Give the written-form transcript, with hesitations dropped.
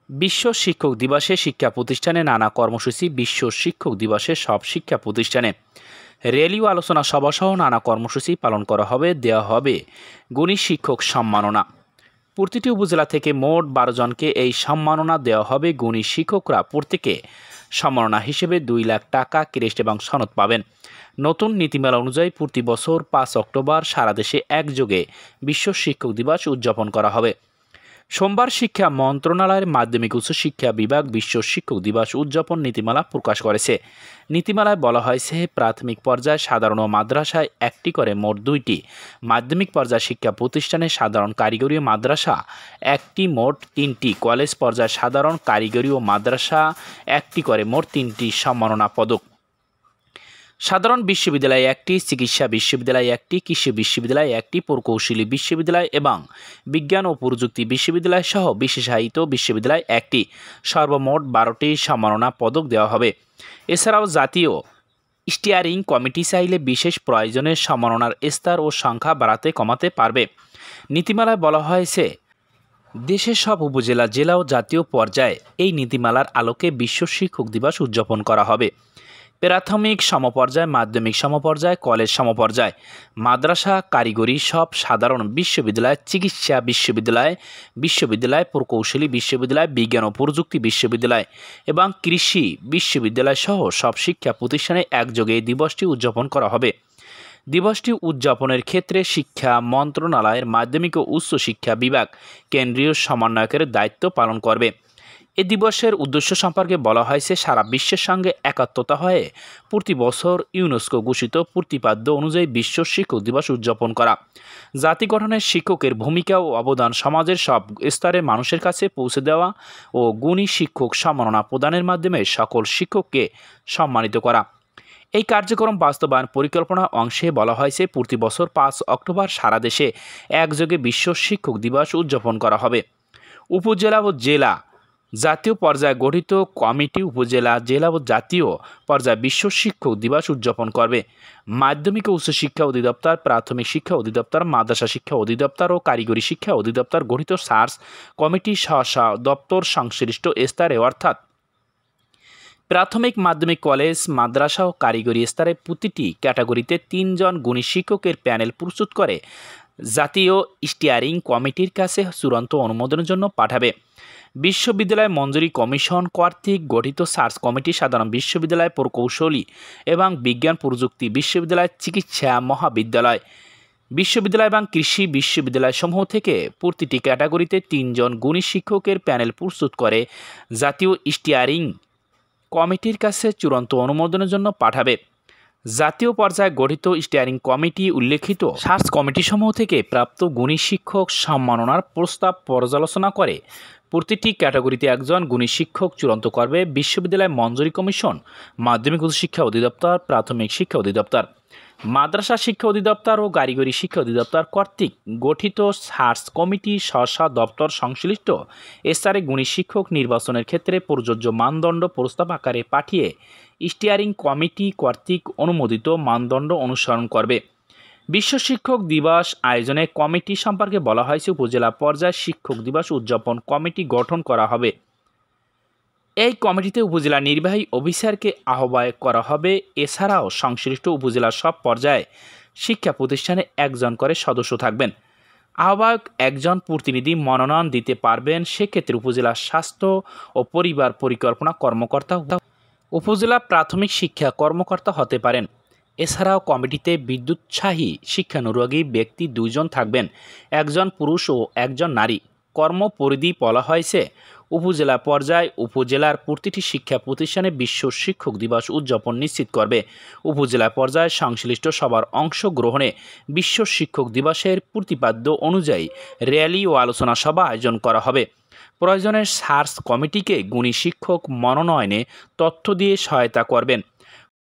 বিশ্ব শিক্ষক দিবসে শিক্ষা প্রতিষ্ঠানে নানা কর্মসূচি। বিশ্ব শিক্ষক দিবসে সব শিক্ষা প্রতিষ্ঠানে র্যালি ও আলোচনা সভাসহ নানা কর্মসূচি পালন করা হবে। দেওয়া হবে গুণী শিক্ষক সম্মাননা। প্রতিটি উপজেলা থেকে মোট 12 জনকে এই সম্মাননা দেওয়া হবে। গুণী শিক্ষকরা প্রত্যেকে সম্মাননা হিসেবে 2 লাখ টাকা, ক্রেস্ট এবং সনদ পাবেন। নতুন নীতিমালা অনুযায়ী প্রতি বছর 5 অক্টোবর সারা দেশে একযোগে বিশ্ব শিক্ষক দিবস উদযাপন করা হবে। সোমবার শিক্ষা মন্ত্রণালয়ের মাধ্যমিক উচ্চশিক্ষা বিভাগ বিশ্ব শিক্ষক দিবস উদযাপন নীতিমালা প্রকাশ করেছে। নীতিমালায় বলা হয়েছে, প্রাথমিক পর্যায়ে সাধারণ ও মাদ্রাসায় একটি করে মোট 2টি, মাধ্যমিক পর্যায়ে শিক্ষা প্রতিষ্ঠানে সাধারণ, কারিগরি ও মাদ্রাসা একটি মোট 3টি, কলেজ পর্যায়ে সাধারণ, কারিগরি ও মাদ্রাসা একটি করে মোট 3টি সম্মাননা পদক। সাধারণ বিশ্ববিদ্যালয় একটি, চিকিৎসা বিশ্ববিদ্যালয় একটি, কৃষি বিশ্ববিদ্যালয় একটি, প্রকৌশলী বিশ্ববিদ্যালয় এবং বিজ্ঞান ও প্রযুক্তি বিশ্ববিদ্যালয় সহ বিশেষায়িত বিশ্ববিদ্যালয় একটি, সর্বমোট 12টি সম্মাননা পদক দেওয়া হবে। এছাড়াও জাতীয় স্টিয়ারিং কমিটি চাইলে বিশেষ প্রয়োজনে সম্মাননার স্তর ও সংখ্যা বাড়াতে কমাতে পারবে। নীতিমালায় বলা হয়েছে, দেশের সব উপজেলা, জেলা ও জাতীয় পর্যায়ে এই নীতিমালার আলোকে বিশ্ব শিক্ষক দিবস উদযাপন করা হবে। প্রাথমিক সমপর্যায়, মাধ্যমিক সমপর্যায়, কলেজ সমপর্যায়, মাদ্রাসা, কারিগরি, সব সাধারণ বিশ্ববিদ্যালয়, চিকিৎসা বিশ্ববিদ্যালয়, প্রকৌশলী বিশ্ববিদ্যালয়, বিজ্ঞান ও প্রযুক্তি বিশ্ববিদ্যালয় এবং কৃষি বিশ্ববিদ্যালয় সহ সব শিক্ষা প্রতিষ্ঠানে একযোগে এই দিবসটি উদযাপন করা হবে। দিবসটি উদযাপনের ক্ষেত্রে শিক্ষা মন্ত্রণালয়ের মাধ্যমিক ও উচ্চশিক্ষা বিভাগ কেন্দ্রীয় সমন্বয়কের দায়িত্ব পালন করবে। এ দিবসের উদ্দেশ্য সম্পর্কে বলা হয়েছে, সারা বিশ্বের সঙ্গে একাত্মতা হয়ে প্রতি বছর ইউনেস্কো ঘোষিত প্রতিপাদ্য অনুযায়ী বিশ্ব শিক্ষক দিবস উদযাপন করা, জাতি গঠনের শিক্ষকের ভূমিকা ও অবদান সমাজের সব স্তরের মানুষের কাছে পৌঁছে দেওয়া ও গুণী শিক্ষক সম্মাননা প্রদানের মাধ্যমে সকল শিক্ষককে সম্মানিত করা। এই কার্যক্রম বাস্তবায়ন পরিকল্পনা অংশে বলা হয়েছে, প্রতি বছর 5 অক্টোবর সারা দেশে একযোগে বিশ্ব শিক্ষক দিবস উদযাপন করা হবে। উপজেলা ও জেলা জাতীয় পর্যায়ে গঠিত কমিটি উপজেলা, জেলা ও জাতীয় পর্যায়ে বিশ্ব শিক্ষক দিবস উদযাপন করবে। মাধ্যমিক ও উচ্চশিক্ষা অধিদপ্তর, প্রাথমিক শিক্ষা অধিদপ্তর, মাদ্রাসা শিক্ষা অধিদপ্তর ও কারিগরি শিক্ষা অধিদপ্তর গঠিত সার্চ কমিটি স্ব দপ্তর সংশ্লিষ্ট স্তরে অর্থাৎ প্রাথমিক, মাধ্যমিক, কলেজ, মাদ্রাসা ও কারিগরি স্তরে প্রতিটি ক্যাটাগরিতে 3 জন গুণী শিক্ষকের প্যানেল প্রস্তুত করে জাতীয় স্টিয়ারিং কমিটির কাছে চূড়ান্ত অনুমোদনের জন্য পাঠাবে। বিশ্ববিদ্যালয় মঞ্জুরি কমিশন কর্তৃক গঠিত সার্চ কমিটি সাধারণ বিশ্ববিদ্যালয়, প্রকৌশলী এবং বিজ্ঞান প্রযুক্তি বিশ্ববিদ্যালয়, চিকিৎসা মহাবিদ্যালয় বিশ্ববিদ্যালয় এবং কৃষি বিশ্ববিদ্যালয়সমূহ থেকে প্রতিটি ক্যাটাগরিতে 3 জন গুণী শিক্ষকের প্যানেল প্রস্তুত করে জাতীয় স্টিয়ারিং কমিটির কাছে চূড়ান্ত অনুমোদনের জন্য পাঠাবে। জাতীয় পর্যায়ে গঠিত স্টিয়ারিং কমিটি উল্লেখিত সার্চ কমিটিসমূহ থেকে প্রাপ্ত গুণী শিক্ষক সম্মাননার প্রস্তাব পর্যালোচনা করে প্রতিটি ক্যাটাগরিতে 1 জন গুণী শিক্ষক চূড়ান্ত করবে বিশ্ববিদ্যালয় মঞ্জুরি কমিশন, মাধ্যমিক উচ্চশিক্ষা অধিদপ্তর, প্রাথমিক শিক্ষা অধিদপ্তর, মাদ্রাসা শিক্ষা অধিদপ্তর ও কারিগরি শিক্ষা অধিদপ্তর কর্তৃক গঠিত সার্চ কমিটি স্ব দপ্তর সংশ্লিষ্ট স্তরে গুণী শিক্ষক নির্বাচনের ক্ষেত্রে প্রযোজ্য মানদণ্ড প্রস্তাব আকারে পাঠিয়ে স্টিয়ারিং কমিটি কর্তৃক অনুমোদিত মানদণ্ড অনুসরণ করবে। বিশ্ব শিক্ষক দিবস আয়োজনে কমিটি সম্পর্কে বলা হয়েছে, উপজেলা পর্যায়ে শিক্ষক দিবস উদযাপন কমিটি গঠন করা হবে। এই কমিটিতে উপজেলা নির্বাহী অফিসারকে আহ্বায়ক করা হবে। এছাড়াও সংশ্লিষ্ট উপজেলার সব পর্যায়ে শিক্ষা প্রতিষ্ঠানে 1 জন করে সদস্য থাকবেন। আহ্বায়ক 1 জন প্রতিনিধি মনোনয়ন দিতে পারবেন। সেক্ষেত্রে উপজেলা স্বাস্থ্য ও পরিবার পরিকল্পনা কর্মকর্তা, উপজেলা প্রাথমিক শিক্ষা কর্মকর্তা হতে পারেন। এছাড়াও কমিটিতে বিদ্যুৎসাহী শিক্ষানুরাগী ব্যক্তি 2 জন থাকবেন, 1 জন পুরুষ ও 1 জন নারী। কর্মপরিধি বলা হয়েছে, উপজেলা পর্যায়ে উপজেলার প্রতিটি শিক্ষা প্রতিষ্ঠানে বিশ্ব শিক্ষক দিবস উদযাপন নিশ্চিত করবে। উপজেলা পর্যায়ে সংশ্লিষ্ট সবার অংশগ্রহণে বিশ্ব শিক্ষক দিবসের প্রতিপাদ্য অনুযায়ী র্যালি ও আলোচনা সভা আয়োজন করা হবে। প্রয়োজনে সার্চ কমিটিকে গুণী শিক্ষক মনোনয়নে তথ্য দিয়ে সহায়তা করবেন।